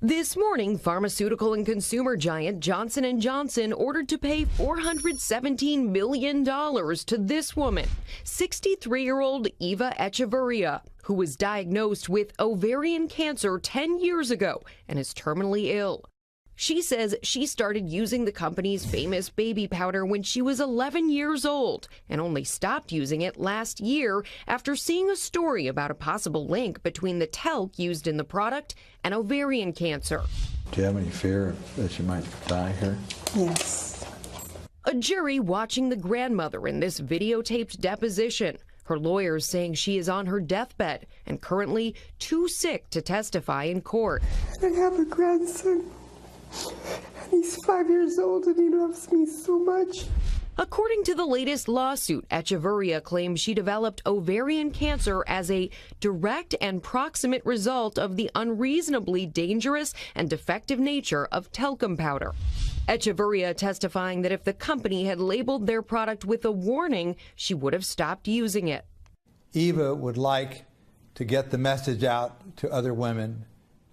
This morning, pharmaceutical and consumer giant Johnson & Johnson ordered to pay $417 million to this woman, 63-year-old Eva Echeverria, who was diagnosed with ovarian cancer 10 years ago and is terminally ill. She says she started using the company's famous baby powder when she was 11 years old and only stopped using it last year after seeing a story about a possible link between the talc used in the product and ovarian cancer. Do you have any fear that you might die here? Yes. A jury watching the grandmother in this videotaped deposition. Her lawyers saying she is on her deathbed and currently too sick to testify in court. I have a grandson. He's 5 years old and he loves me so much. According to the latest lawsuit, Echeverria claims she developed ovarian cancer as a direct and proximate result of the unreasonably dangerous and defective nature of talcum powder. Echeverria testifying that if the company had labeled their product with a warning, she would have stopped using it. Eva would like to get the message out to other women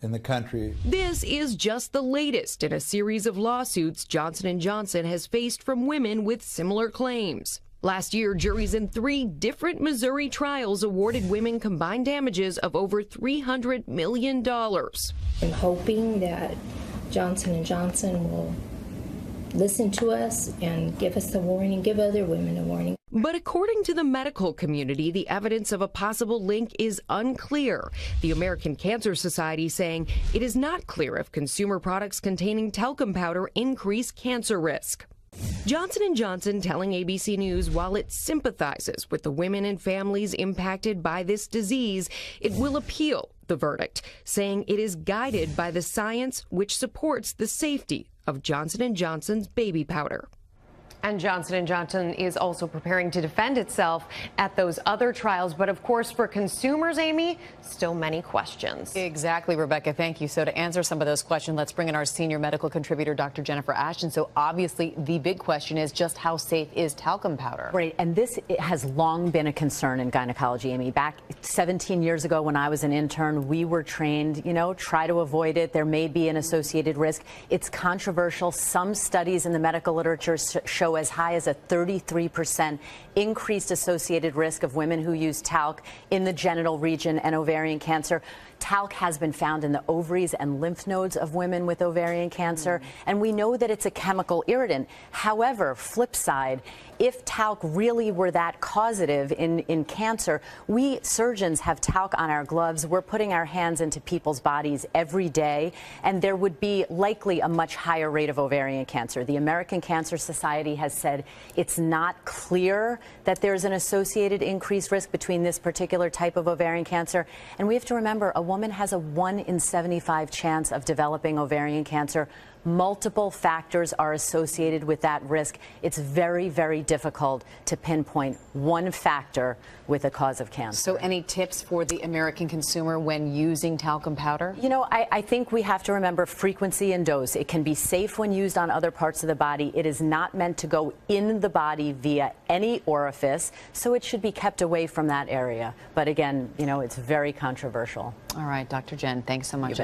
in the country. This is just the latest in a series of lawsuits Johnson & Johnson has faced from women with similar claims. Last year, juries in 3 different Missouri trials awarded women combined damages of over $300 million. I'm hoping that Johnson & Johnson will listen to us and give us a warning, give other women a warning. But according to the medical community, the evidence of a possible link is unclear. The American Cancer Society saying it is not clear if consumer products containing talcum powder increase cancer risk. Johnson & Johnson telling ABC News while it sympathizes with the women and families impacted by this disease, it will appeal the verdict, saying it is guided by the science which supports the safety of Johnson & Johnson's baby powder. And Johnson & Johnson is also preparing to defend itself at those other trials. But of course, for consumers, Amy, still many questions. Exactly, Rebecca. Thank you. So to answer some of those questions, let's bring in our senior medical contributor, Dr. Jennifer Ashton. So obviously, the big question is just how safe is talcum powder? Right. And this has long been a concern in gynecology, Amy. Back 17 years ago when I was an intern, we were trained, try to avoid it. There may be an associated risk. It's controversial. Some studies in the medical literature show as high as a 33% increased associated risk of women who use talc in the genital region and ovarian cancer. Talc has been found in the ovaries and lymph nodes of women with ovarian cancer, and we know that it's a chemical irritant. However, flip side, if talc really were that causative in cancer, we surgeons have talc on our gloves. We're putting our hands into people's bodies every day, and there would be likely a much higher rate of ovarian cancer. The American Cancer Society has said it's not clear that there's an associated increased risk between this particular type of ovarian cancer. And we have to remember, a woman has a 1 in 75 chance of developing ovarian cancer. Multiple factors are associated with that risk. It's very, very difficult to pinpoint one factor with a cause of cancer. So any tips for the American consumer when using talcum powder? I think we have to remember frequency and dose. It can be safe when used on other parts of the body. It is not meant to go in the body via any orifice, so it should be kept away from that area. But again, it's very controversial. All right, Dr. Jen, thanks so much.